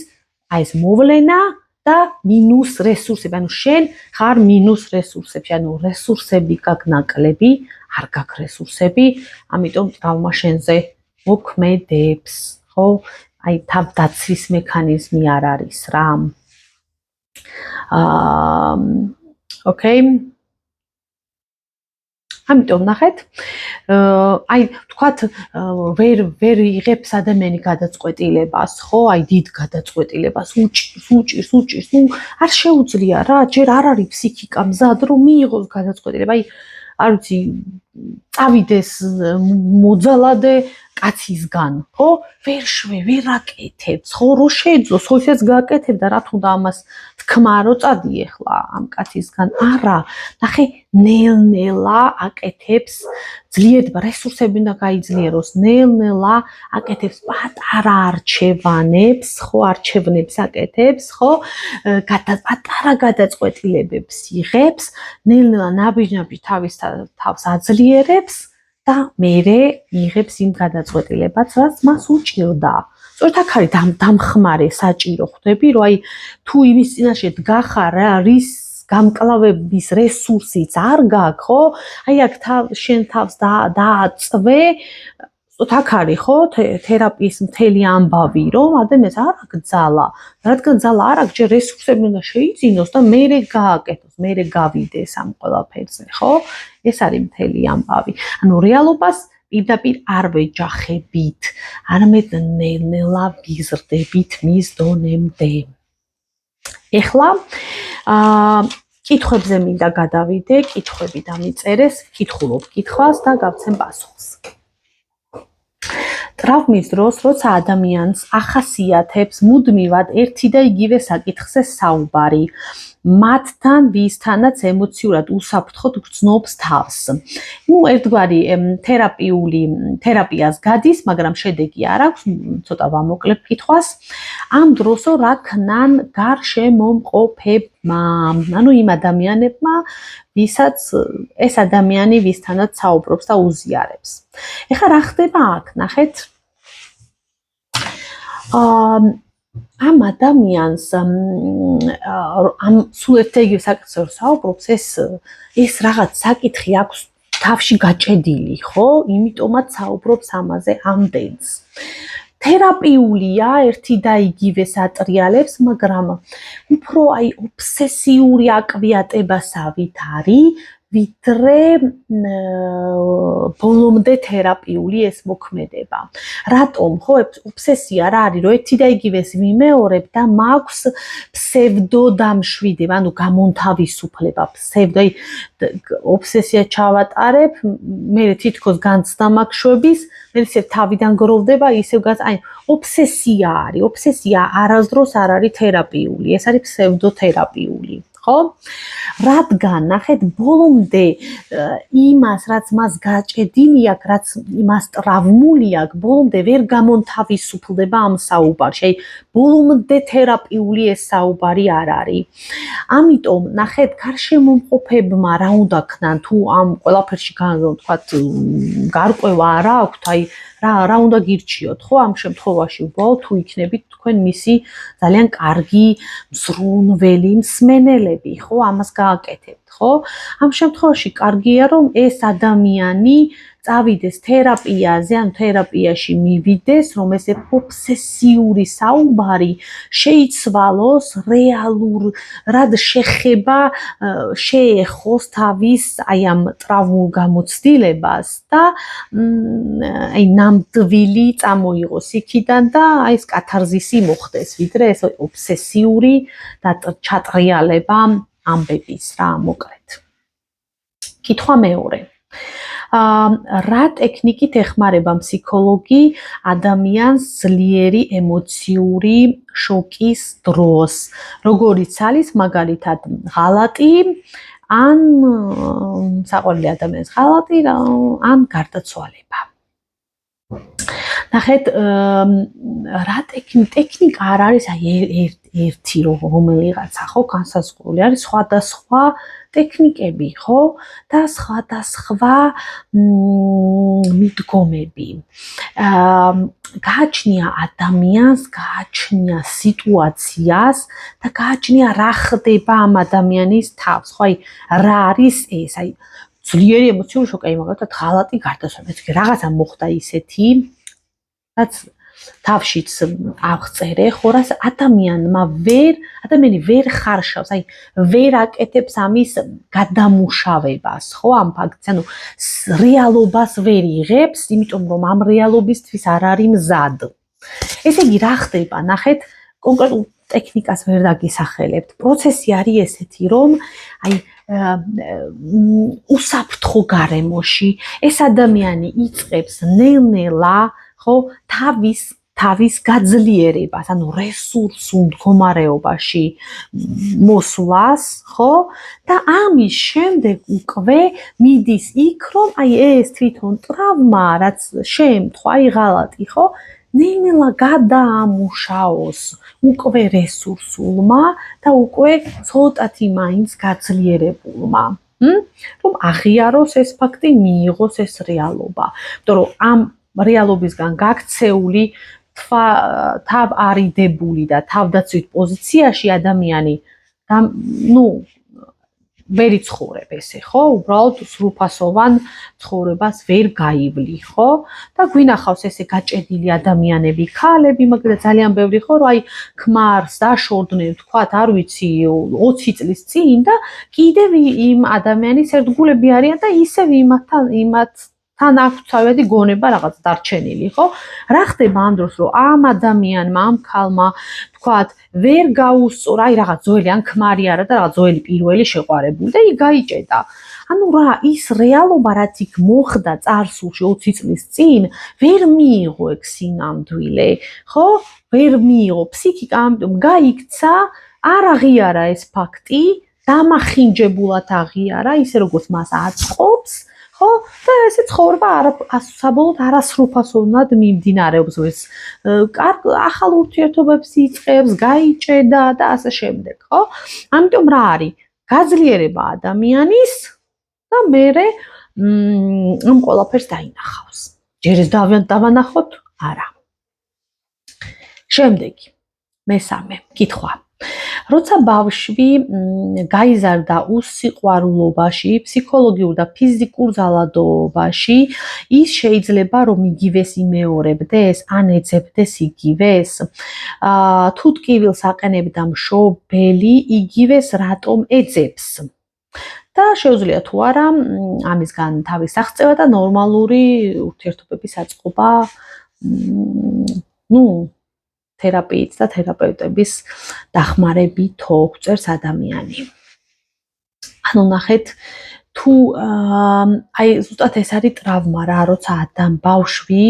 აი ეს მოვლენა და მინუს რესურსები, ანუ შენ ხარ მინუს რესურსებში, ანუ რესურსები გაქვს ნაკლები, არ გაქვს რესურსები, ამიტომ ტრავმა შენზე მოქმედებს, ხო? აი თავდაცვის მექანიზმი არ არის რა. ოკეი? ამიტომ ნახეთ, აი თქვათ ვერ იღებს ადამიანი გადაწყვეტილებას, ხო? აი დიდ გადაწყვეტილებას უჭირს, ნუ არ შეუძლია რა, ჯერ არ არის ფსიქიკა მზად რომ მიიღოს გადაწყვეტილება, აი არ ვიცი, წავიდეს მოძალადე კაცისგან, ხო? ვერ აკეთებს, ხო? რო შეეძლოს, ხო ისაც გააკეთებ და რა თქმა უნდა ამას თქმა რო წადიე ხლა ამ კაცისგან. არა, ნახე, ნელ-ნელა აკეთებს, ძლიერდება, რესურსები უნდა გაიძლიეროს, ნელ-ნელა აკეთებს პატარა არჩევანებს, ხო, არჩევნებს აკეთებს, ხო? პატარა გადაწყვეტილებებს იღებს, ნელ-ნელა ნაბიჯ-ნაბიჯ თავს აძლიერებს და მერე იღებს იმ გადაწყვეტილებებს, რაც მას უჭირდა. სწორედ აქ არის დამხმარე საჭირო ხვდები, რომ აი თუ იმის წინაშე დგახარ რა, რის გამკლავების რესურსიც არ გაქვს, ხო? აი აქ შენ თავს დააწვე, აქ არის ხო თერაპიის მთელი ამბავი, რომ ადამიანს არ აკძალა, რადგან ძალა არ აქვს, ჯერ რესურსები უნდა შეიძინოს და მერე გააკეთოს, მერე გავიდეს ამ ყველაფერზე, ხო? ეს არის მთელი ამბავი. ანუ რეალობას პირდაპირ არ ვეჯახებით, არამედ ნელ-ნელა ვიზრდებით მის დონემდე. ეხლა კითხვებზე მინდა გადავიდე, კითხვები დამიწერეს, კითხულობ კითხვას და გავცემ პასუხს. ტრავმის დროს, როცა ადამიანს ახასიათებს მუდმივად ერთი და იგივე საკითხზე საუბარი, მათთან ვისთანაც ემოციურად უსაფრთხოდ გრძნობს თავს. ერთგვარი თერაპიას გადის, მაგრამ შედეგი არ აქვს, ცოტა ვამოკლებ კითხვას. ამ დროსო რა ქნან გარშემომყოფებმა, ანუ იმ ადამიანებმა, ვისაც ეს ადამიანი ვისთანაც საუბრობს და უზიარებს. ეხლა რა ხდება აქ? ნახეთ. ამ ადამიანს ამ სულ ერთ იგივე საკითხზე საუბრობს, ეს რაღაც საკითხი აქვს თავში გაჭედილი, ხო? იმიტომაც საუბრობს ამაზე ამდენს. თერაპიულია ერთი და იგივე სატრიალებს, მაგრამ უფრო ობსესიური აკვიატებასავით არის, ვიდრე ბოლომდე თერაპიული ეს მოქმედება. რატომ, ხო, ობსესია რა არის, რომ ერთი და იგივეს ვიმეორებ და მაქვს ფსევდო დამშვიდება, ანუ გამონთავისუფლება, ფსევდო ობსესია ჩავატარებ, მე თითქოს განცდა მაქვს შვების, მე ისევ თავიდან გროვდება, ისევ ობსესია არის, ობსესია არასდროს არ არის თერაპიული, ეს არის ფსევდოთერაპიული. ხო? რადგან ნახეთ ბოლომდე იმას რაც მას გაჭედილი აქვს, რაც იმას ტრავმული აქვს, ბოლომდე ვერ გამონთავისუფლდება ამ საუბარში. ბოლომდე თერაპიული ეს საუბარი არ არის. ამიტომ ნახეთ გარშემომყოფებმა რა უნდა ქნან თუ ამ ყველაფერში თქვათ გარკვევა არ აქვთ, რა უნდა გირჩიოთ, ხო? ამ შემთხვევაში უბრალოდ თუ იქნებით თქვენ მისი ძალიან კარგი მზრუნველი მსმენელები, ხო? ამას გააკეთებთ, ხო? ამ შემთხვევაში კარგია რომ ეს ადამიანი წავიდეს თერაპიაზე, ან თერაპიაში მივიდეს, რომ ეს ობსესიური საუბარი შეიცვალოს რეალურად შეეხოს თავის ამ ტრავმულ გამოცდილებას და ნამდვილი წამოიღოს იქიდან და ეს კათარზისი მოხდეს, ვიდრე ეს ობსესიური და ჩატრიალება ამბების რა მოკლედ. კითხვა მეორე. რა ტექნიკით ეხმარება ფსიქოლოგი ადამიანს ძლიერი ემოციური შოკის დროს, როგორიც არის მაგალითად ღალატი, ან საყვარელი ადამიანის ღალატი, ან გარდაცვალება. ნახეთ, რა ტექნიკა არ არის ერთი რომელიღაცა, ხო, განსაზღვრული არის სხვადასხვა ტექნიკები, ხო? და სხვადასხვა მიდგომები. გააჩნია ადამიანს, გააჩნია სიტუაციას და გააჩნია რა ხდება ამ ადამიანის თავს, ხო? რა არის ეს? ძლიერი ემოციური შოკი, მაგალითად, ღალატი, გარდაცვალება. რაღაცა მოხდა ისეთი, რაც თავშიც აღწერე, ხო, რას ადამიანი ვერ ხარშავს, ვერ აკეთებს ამის გადამუშავებას, ხო, ამ ფაქტს, ანუ რეალობას ვერ იღებს, იმიტომ რომ ამ რეალობისთვის არ არის მზად. ესე იგი, რა ხდება? ნახეთ, კონკრეტულ ტექნიკას ვერ დაგისახელებთ. პროცესი არის ესეთი, რომ უსაფრთხო გარემოში ეს ადამიანი იწყებს ნელ-ნელა, ხო, თავის გაძლიერებას, ანუ რესურსულ მდგომარეობაში მოსვლას, ხო? და ამის შემდეგ უკვე მიდის იქ, რომ ეს თვითონ ტრავმა, რაც შეემთხვა, ღალატი, ხო? ნელ-ნელა გადაამუშაოს უკვე რესურსულმა და უკვე ცოტათი მაინც გაძლიერებულმა. რომ აღიაროს ეს ფაქტი, მიიღოს ეს რეალობა. იმიტომ რომ ამ რეალობისგან გაქცეული თავ არიდებული და თავდაცვით პოზიციაში ადამიანი ვერ იცხოვრებ ესე, ხო? უბრალოდ სრულფასოვან ცხოვრებას ვერ გაივლი, ხო? და გვინახავს ესე გაჭედილი ადამიანები, ქალები, მაგრამ ძალიან ბევრი ხო, რომ აი ქმარს დაშორდნენ, თქვათ, არ ვიცი, 20 წლის წინ და კიდევ იმ ადამიანის ერთგულები არიან და ისევ იმათთან აქვს თავისი გონება რაღაც დარჩენილი, ხო? რა ხდება ამ დროს, რომ ამ ადამიანმა, ამ ქალმა, თქვათ, ვერ გაუსწორა, აი რაღაც ძველი ან ქმარი არა და რაღაც ძველი პირველი შეყვარებული და გაიჭედა. ანუ რა, ის რეალობა რაც იქ მოხდა წარსულში 20 წლის წინ, ვერ მიიღო ეგ სინამდვილე, ხო? ვერ მიიღო ფსიქიკა, ამიტომ გაიქცა, არ აღიარა ეს ფაქტი, დამახინჯებულად აღიარა, ისე როგორც მას აწყობს, ხო? და ესე ცხოვრება საბოლოოდ არასრულფასოვნად მიმდინარეობს, ეს ახალ ურთიერთობებს იწყებს, გაიჭედა და ასე შემდეგ, ხო? ამიტომ რა არის? გაძლიერება ადამიანის და მერე ამ ყველაფერს დაინახავს. ჯერ ეს დავანახოთ? არა. შემდეგი, მესამე კითხვა. როცა ბავშვი გაიზარდა უსიყვარულობაში, ფსიქოლოგიურ და ფიზიკურ ძალადობაში, ის შეიძლება რომ იგივეს იმეორებდეს, ან ეძებდეს იგივეს. თუ ტკივილს აყენებდა მშობელი, იგივეს რატომ ეძებს? და შეუძლია თუ არა ამისგან თავის აღწევა და ნორმალური ურთიერთობების აწყობა, თერაპიით და თერაპევტების დახმარებით წერს ადამიანი. ანუ ნახეთ, თუ აი ზუსტად ეს არის ტრავმა რა, როცა ბავშვი,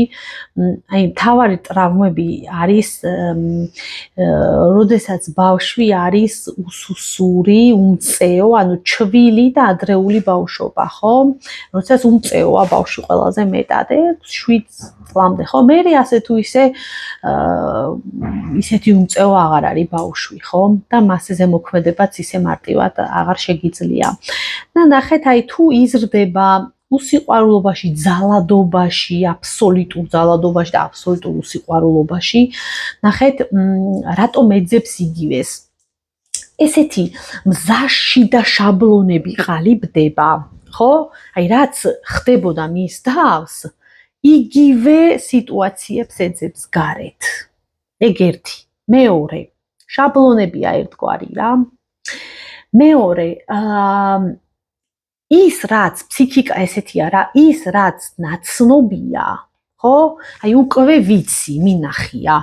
აი თავარი ტრავმები არის, როდესაც ბავშვი არის უსუსური, უმწეო, ანუ ჩვილი და ადრეული ბავშვობა, ხო? როდესაც უმწეოა ბავშვი ყველაზე მეტად, 7 წლამდე, ხო? მერე ასე თუ ისეთი უმწეო აღარ არის ბავშვი, ხო? და მასზე ზემოქმედებაც ისე მარტივად აღარ შეგიძლია. და ნახეთ, აი თუ იზრდება უსიყვარულობაში, ძალადობაში, აბსოლუტურ ძალადობაში და აბსოლუტურ უსიყვარულობაში, ნახეთ, რატომ ეძებს იგივეს? ესეთი მზაში და შაბლონები ყალიბდება, ხო? აი რაც ხდებოდა მის თავს, იგივე სიტუაციებს ეძებს გარეთ. ეგ ერთი. მეორე, შაბლონებია ერთგვარი რა. მეორე, ის რაც ფსიქიკა ესეთია რა, ის რაც ნაცნობია, ხო? აი უკვე ვიცი, მინახია.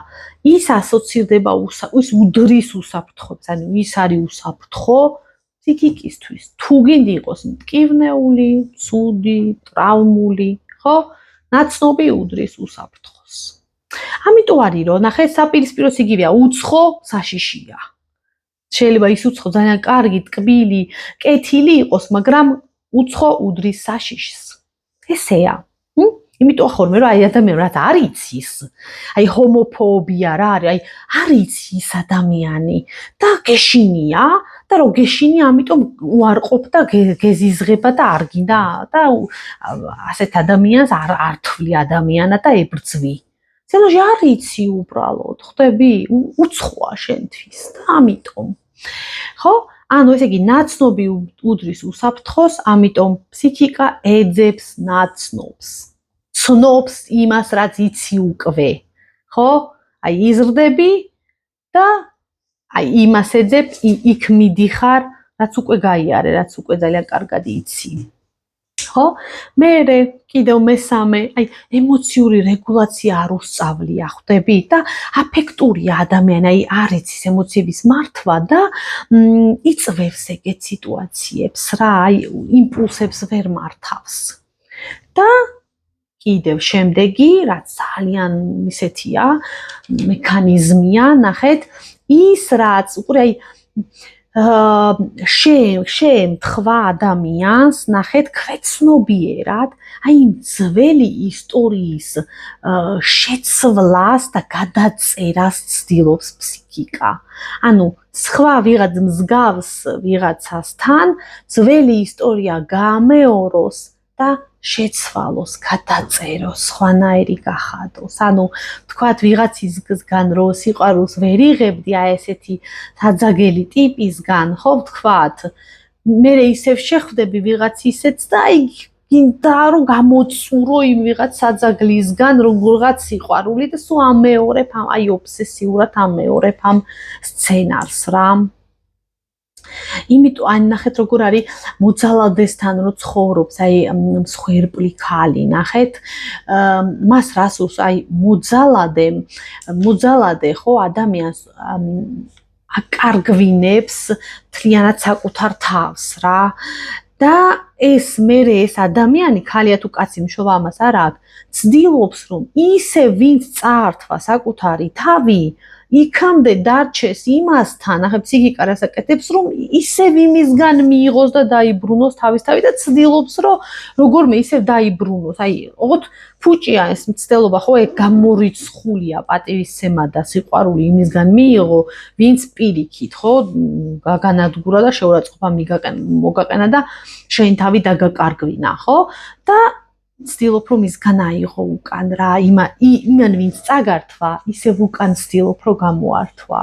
ის ასოცირდება ის უდრის უსაფრთხოებს, ანუ ის არის უსაფრთხო ფსიქიკისთვის. თუ გინდა იყოს მტკივნეული, ცუდი, ტრავმული, ხო? ნაცნობი უდრის უსაფრთხოს. ამიტომ არის რომ ნახეთ, საპირისპიროს იგივეა, უცხო საშიშია. შეიძლება ის უცხო ძალიან კარგი, ტკბილი, კეთილი იყოს, მაგრამ უცხო უდრის საშიშს. ესეა. იმიტომ ახორმე რომ აი ადამიანი რაც არ იცის, აი ჰომოფობია რა არის, აი არ იცი ის ადამიანი და გეშინია და რომ გეშინია, ამიტომ უარყოფ და გეზიზღება და არ გინდა და ასეთ ადამიანს არ თვლი ადამიანად და ებრძვი. ზენოჟი არ იცი უბრალოდ, ხვდები? უცხოა შენთვის და ამიტომ. ხო? ანუ ესე იგი ნაცნობი უდრის უსაფრთხოს, ამიტომ ფსიქიკა ეძებს ნაცნობს. ცნობს იმას, რაც იცი უკვე. ხო? აი იზრდები და აი იმას ეძებ, იქ მიდიხარ, რაც უკვე გაიარე, რაც უკვე ძალიან კარგად იცი. ხო? მერე კიდევ მესამე, აი ემოციური რეგულაცია არ უსწავლია, ხვდები? და აფექტურია ადამიანი, აი არ იცის ემოციების მართვა და იწვევს ეგეთ სიტუაციებს რა, აი იმპულსებს ვერ მართავს. და კიდევ შემდეგი, რაც ძალიან ისეთია, მექანიზმია, ნახეთ, ის რაც უკვე აი შემთხვევა ადამიანს, ნახეთ, ქვეცნობიერად, აი ძველი ისტორიის შეცვლას და გადაწერას ცდილობს ფსიქიკა. ანუ სხვა ვიღაც მსგავს ვიღაცასთან ძველი ისტორია გამეოროს და შეცვალოს, გადაწეროს, სხვანაირი გახადოს. ანუ თქვათ ვიღაცისგან რო სიყვარულს ვერ იღებდი, აი ესეთი საძაგელი ტიპისგან, ხო ვთქვათ, მე ისევ შეხვდები ვიღაც ისეც და აი გინდა რომ გამოცურო იმ ვიღაც საძაგლისგან როგორღაც სიყვარული და სულ ამეორებ აი ობსესიურად ამეორებ ამ სცენარს რა. იმიტომ ან ნახეთ როგორ არის მოძალადებთან რო ცხოვრობს აი მსხვერპლი ქალი ნახეთ მას რას უსვამს აი მოძალადე ხო ადამიანს აკარგვინებს მთლიანად საკუთარ თავს რა და ეს ადამიანი ქალია თუ კაცი მშობა ამას არ აქვს ცდილობს რომ ისე ვინც წაართვა საკუთარი თავი იქამდე დარჩეს იმასთან, ახლა ფსიქიკა რას აკეთებს, რომ ისევ იმისგან მიიღოს და დაიბრუნოს თავისთავად და ცდილობს, რომ როგორმე ისევ დაიბრუნოს. აი, ოღონდ ფუჭია ეს მცდელობა, ხო, ეგ გამორიცხულია პატივისცემა და სიყვარული იმისგან მიიღო, ვინც პირიქით, ხო, გაგანადგურა და შეურაცხყოფა მოგაყენა და შენ თავი დაგაკარგვინა, ხო? და ცდილობ რომ ისგან აიღო უკან რა იმან ვინც წაგართვა ისევ უკან ცდილობ რომ გამოართვა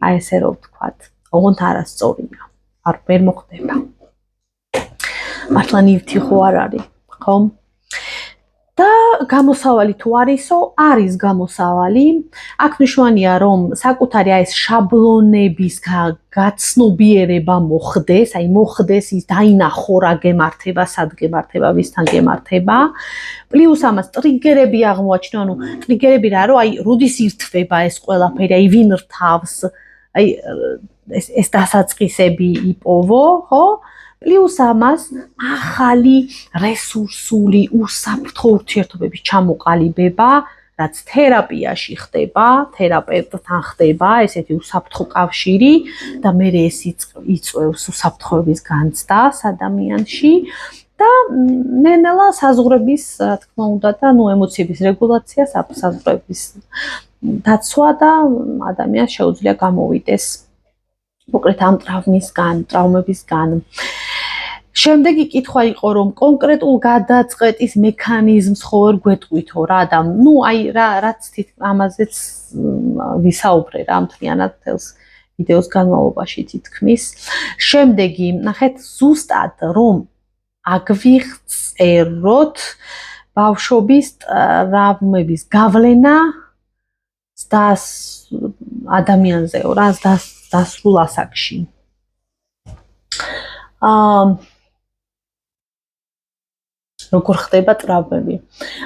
აი ესე რომ ვთქვათ ოღონდ არასწორია არ ვერ მოხდება მართლა ნივთი ხო არ არის ხო და გამოსავალი თუ არისო არის გამოსავალი აქ მნიშვნელოვანია რომ საკუთარი აი ეს შაბლონების გაცნობიერება მოხდეს აი მოხდეს ის დაინახო რა გემართება სად გემართება ვისთან გემართება პლუს ამას ტრიგერები აღმოაჩინო ანუ ტრიგერები რა რომ აი როდის ირთვება ეს ყველაფერი აი ვინ რთავს აი ეს დასაწყისები იპოვო ხო პლუს ამას ახალი რესურსული უსაფრთხო ურთიერთობების ჩამოყალიბება რაც თერაპიაში ხდება, თერაპევტთან ხდება, ესეთი უსაფრთხო კავშირი და მე ეს იწვევს უსაფრთხოების განცდას ადამიანში და ნელა საზღვრების, რა თქმა უნდა და ემოციების რეგულაცია, საზღვრების დაცვა და ადამიანს შეუძლია გამოვიდეს მოკლედ ამ ტრავმებისგან. შემდეგი კითხვა იყო რომ კონკრეტულ გადაწყვეტის მექანიზმს ხო ვერ გვეტყვითო რა და ნუ აი რაც ამაზეც ვისაუბრე რა მთლიანად თელს ვიდეოს განმავლობაში თითქმის შემდეგი ნახეთ ზუსტად რომ აგვიღწეროთ ბავშვობის ტრავმების გავლენა ადამიანზეო რა დასრულ ასაკში როგორ ხდება ტრავმები.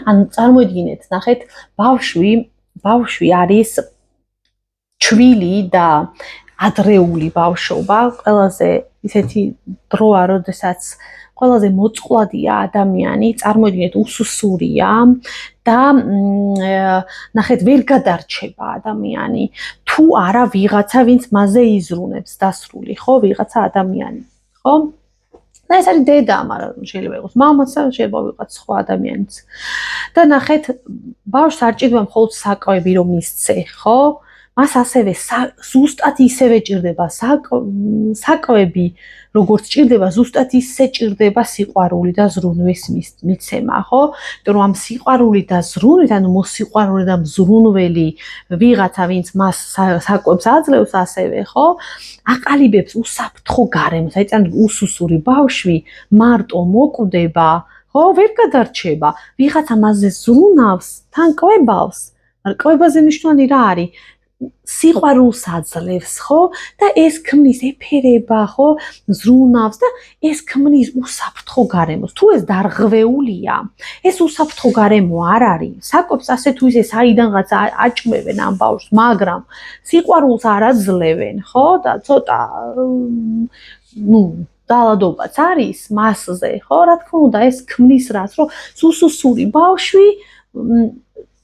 ანუ წარმოიდგინეთ, ნახეთ, ბავშვი არის ჩვილი და ადრეული ბავშვობა, ყველაზე ისეთი დროა, როდესაც ყველაზე მოწყვლადია ადამიანი, წარმოიდგინეთ, უსუსურია და ნახეთ, ვერ გადარჩება ადამიანი, თუ არა ვიღაცა, ვინც მასზე იზრუნებს დასრული, ხო, ვიღაცა ადამიანი, ხო? და ეს არის დედა, მაგრამ შეიძლება იყოს მამაც და შეიძლება ვიღაც სხვა ადამიანიც. და ნახეთ, ბავშვს არ ჭირდება მხოლოდ საკავები რომ მისცე, ხო? მას ასევე ზუსტად ისევე ჭირდება საკავები, როგორც ჭირდება, ზუსტად ისე ჭირდება სიყვარული და ზრუნვის მიცემა, ხო? იმიტომ რომ ამ სიყვარული და ზრუნვით, ანუ მოსიყვარული და მზრუნველი ვიღაცა, ვინც მას საკვებს აძლევს ასევე, ხო? აყალიბებს უსაფრთხო გარემოს, აი წამით უსუსური ბავშვი მარტო მოკვდება, ხო, ვერ გადარჩება. ვიღაცა მასზე ზრუნავს, თან კვებავს. მაგრამ კვებაზე მნიშვნელოვანი რა არის? სიყვარულს აძლევს, ხო? და ეს ქმნის ეფერება, ხო? ზრუნავს და ეს ქმნის უსაფრთხო გარემოს. თუ ეს დარღვეულია, ეს უსაფრთხო გარემო არ არის. საკვებს ასე თუ ისე საიდანღაც აჭმევენ ამ ბავშვს, მაგრამ სიყვარულს არ აძლევენ, ხო? და ცოტა დალადობაც არის მასზე, ხო? რა თქმა უნდა, ეს ქმნის რას, რომ უსუსური ბავშვი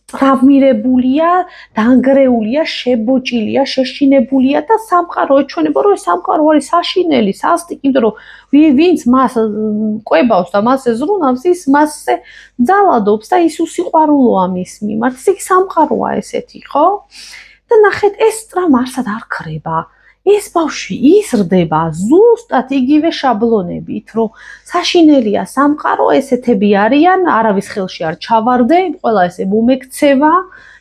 ტრავმირებულია, დანგრეულია, შებოჭილია, შეშინებულია და სამყარო ეჩვენება, რომ ეს სამყარო არის საშინელი, სასტიკი, იმიტომ რომ ვინც მას კვებავს და მასზე ზრუნავს, ის მასზე ძალადობს და ის უსიყვარულოა მის მიმართ. ის სამყაროა ესეთი, ხო? და ნახეთ, ეს ტრავმა არსად არ ქრება. ეს ბავშვი იზრდება ზუსტად იგივე შაბლონებით, რომ საშინელია სამყარო, ესეთები არიან, არავის ხელში არ ჩავარდე, ყველა ესე მომექცევა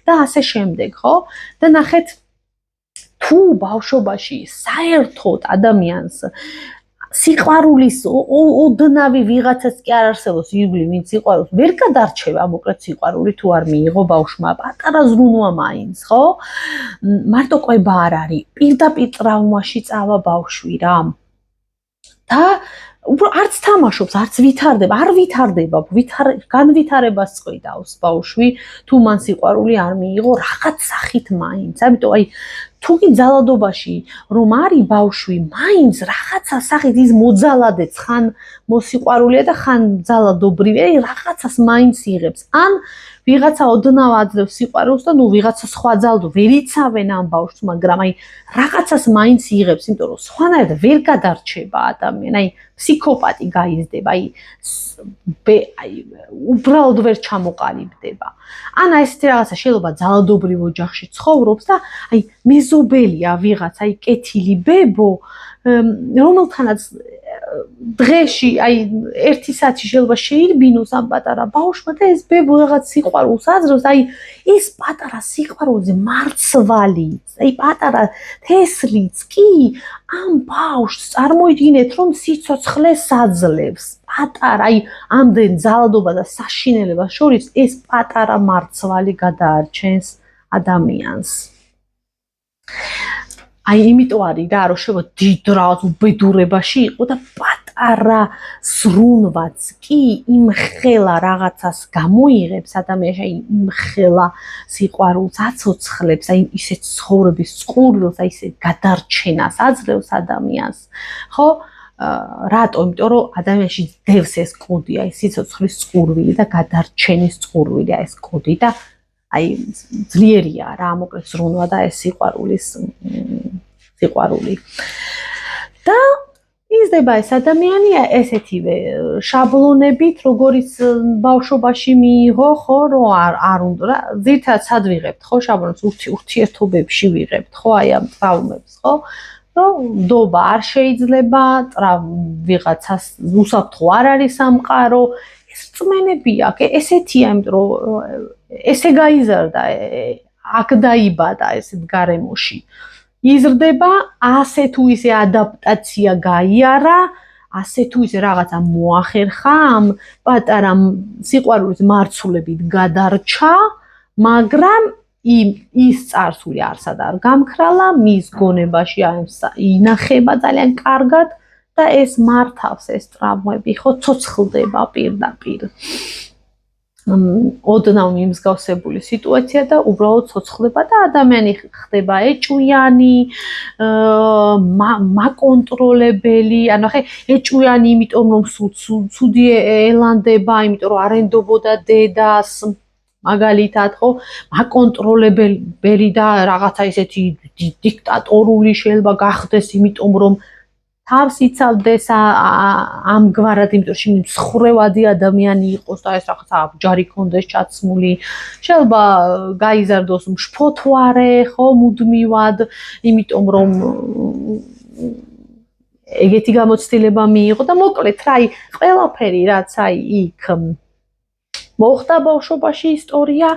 და ასე შემდეგ, ხო? და ნახეთ, თუ ბავშვობაში საერთოდ ადამიანს სიყვარულის ოდნავი ვიღაცაც კი არ არსებობს ირგვლივ ვინც სიყვარულს ვერ გადარჩება მოკლედ სიყვარული თუ არ მიიღო ბავშვმა პატარა ზრუნვა მაინც ხო მარტო ყვება არ არის პირდაპირ ტრავმაში წავა ბავშვი რა და არც თამაშობს არც ვითარდება არ ვითარდება განვითარებას წყვიდავს ბავშვი თუ მან სიყვარული არ მიიღო რაღაც სახით მაინც ამიტომ აი თუკი ძალადობაში რომ არის ბავშვი მაინც რაღაცა სახით ის მოძალადეც ხან მოსიყვარულია და ხან ძალადობრივია რაღაცას მაინც იღებს ან ვიღაცა ოდნავ აძლევს სიყვარულს და ნუ ვიღაცა სხვა ძალადო ვერ იცავენ ამ ბავშვს მაგრამ აი რაღაცას მაინც იღებს იმიტომ რომ სხვანაირად ვერ გადარჩება ადამიანი აი ფსიქოპატი გაიზრდება აი უბრალოდ ვერ ჩამოყალიბდება ან აი ესეთი რაღაცა შეიძლება ძალადობრივ ოჯახში ცხოვრობს და აი მეზობელია ვიღაცა აი კეთილი ბებო რომელთანაც დღეში აი 1 საათი შეიძლება შეირბინოს ამ პატარა ბავშვმა და ეს ბებო რაღაც სიყვარულს აძლევს აი ეს პატარა სიყვარულზე მარცვალიც აი პატარა თესლიც კი ამ ბავშვს წარმოიდგინეთ რომ სიცოცხლეს აძლევს პატარა აი ამდენ ძალადობა და საშინელებას შორის ეს პატარა მარცვალი გადაარჩენს ადამიანს აი იმიტომ არის რა რომ შეიძლება დიდ რაღაც უბედურებაში იყო და პატარა ზრუნვაც კი იმხელა რაღაცას გამოიღებს ადამიანში აი იმხელა სიყვარულს აცოცხლებს აი ისეთ ცხოვრების წყურვილს აი ისე გადარჩენას აძლევს ადამიანს ხო რატო? იმიტომ რომ ადამიანში დევს ეს კოდი აი სიცოცხლის წყურვილი და გადარჩენის წყურვილი აი ეს კოდი და აი ძლიერია რა მოკლედ ზრუნვა და ეს სიყვარული და იზრდება ეს ადამიანი ესეთივე შაბლონებით როგორიც ბავშვობაში მიიღო ხო რომ არ უნდა ძირითადად სად ვიღებთ ხო შაბლონს ურთიერთობებში ვიღებთ ხო აი ამ ტრავმებს ხო რომ დობა არ შეიძლება ვიღაცას უსაფრთხო არ არის სამყარო ეს რწმენები აქვს ესეთია იმიტომ რომ ესე გაიზარდა აქ დაიბადა ესეთ გარემოში იზრდება ასე თუ ისე ადაპტაცია გაიარა ასე თუ ისე რაღაცა მოახერხა ამ პატარა სიყვარულის მარცვლებით გადარჩა მაგრამ ის წარსული არსად არ გამქრალა მის გონებაში ინახება ძალიან კარგად და ეს მართავს ეს ტრავმები ხო ცოცხლდება პირდაპირ ოდნავ მიმსგავსებული სიტუაცია და უბრალოდ ცოცხლდება და ადამიანი ხდება ეჭვიანი, მაკონტროლებელი, ანუ ხე ეჭვიანი, იმიტომ რომ ცუდი ელანდება, იმიტომ რომ არ ენდობოდა დედას, მაგალითად ხო, მაკონტროლებელი და რაღაცა ისეთი დიქტატორული შეიძლება გახდეს, იმიტომ რომ თავს იცავდეს ამგვარად, იმიტომ რომ მსხრევადი ადამიანი იყოს და ეს რაღაცა ჯარი კონდეს ჩაცმული, შეიძლება გაიზარდოს მშფოთვარე, ხო, მუდმივად, იმიტომ რომ ეგეთი გამოცდილება მიიღო და მოკლედ რა, ყველაფერი რაც იქ მოხდა ბავშვობაში ისტორია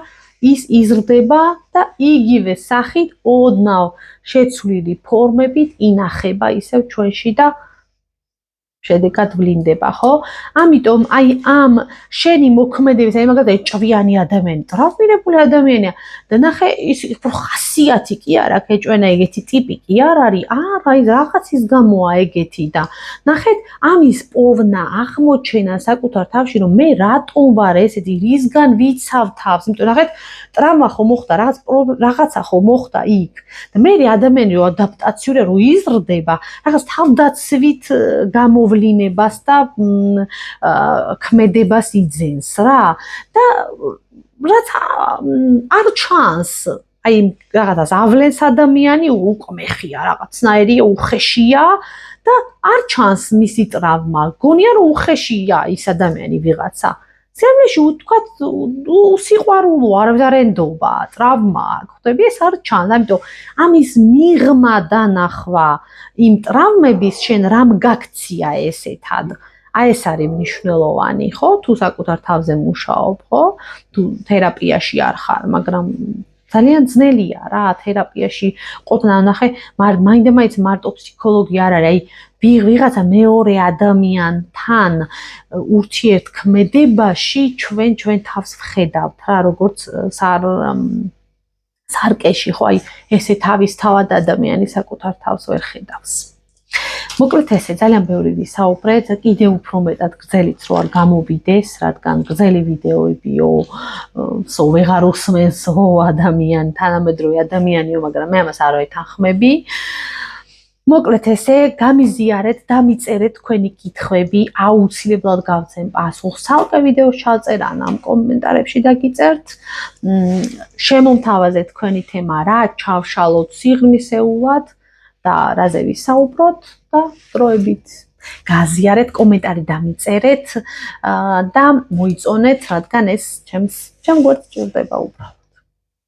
ის იზრდება და იგივე სახით ოდნავ შეცვლილი ფორმებით ინახება ისევ ჩვენში და შედეგად ვლინდება, ხო? ამიტომ აი ამ შენი მოქმედების, აი მაგალითად ეჭვიანი ადამიანი, ტრავმირებული ადამიანია და ნახე ის ხასიათი კი არ აქვს, ეჭვენა ეგეთი ტიპი კი არ არის, არა, ის რაღაცის გამოა ეგეთი და ნახეთ ამის პოვნა, აღმოჩენა საკუთარ თავში, რომ მე რატომ ვარ ესეთი, რისგან ვიცავ თავს, იმიტომ ნახეთ ტრავმა ხო მოხდა, რაღაცა ხო მოხდა იქ და მე ადამიანი რო ადაპტაციურია, რო იზრდება, რაღაც თავდაცვით გამოვლინებას და ქმედებას იძენს რა და რაც არ ჩანს აი რაღაცას ავლენს ადამიანი უკმეხია რაღაცნაირი უხეშია და არ ჩანს მისი ტრავმა გონია რომ უხეშია ის ადამიანი ვიღაცა სიამოვნებაში ვთქვათ სიყვარულო არ ენდობა ტრავმა ხვდები ეს არ ჩანს ამიტომ ამის მიღმა დანახვა იმ ტრავმების შენ რამ გაქცია ესეთად აი ეს არის მნიშვნელოვანი ხო თუ საკუთარ თავზე მუშაობ ხო თუ თერაპიაში არ ხარ მაგრამ ძალიან ძნელია რა თერაპიაში ყოფნა ნახე მაინდა-მაინც მარტო ფსიქოლოგი არ არის აი ვიღაცა მეორე ადამიანთან ურთიერთქმედებაში ჩვენ თავს ვხედავთ რა, როგორც სარკეში, ხო, აი ესე თავისთავად ადამიანი საკუთარ თავს ვერ ხედავს. მოკლედ ესე ძალიან ბევრი ვისაუბრეთ, კიდევ უფრო მეტად გრძელიც რო არ გამოვიდეს, რადგან გრძელი ვიდეოებიო, ვეღარ უსმენსო ადამიანი, თანამედროვე ადამიანიო, მაგრამ მე ამას არ ვეთანხმები. მოკლედ ესე გამიზიარეთ, დამიწერეთ თქვენი კითხვები, აუცილებლად გავცემ პასუხს. ცალკე ვიდეოს ჩავწერ ან ამ კომენტარებში დაგიწერთ. შემომთავაზეთ თქვენი თემა რა ჩავშალოთ სიღრმისეულად და რაზე ვისაუბროთ და დროებით გაზიარეთ, კომენტარი დამიწერეთ და მოიწონეთ, რადგან ეს ჩემს გვერდს ჭირდება უბრალოდ.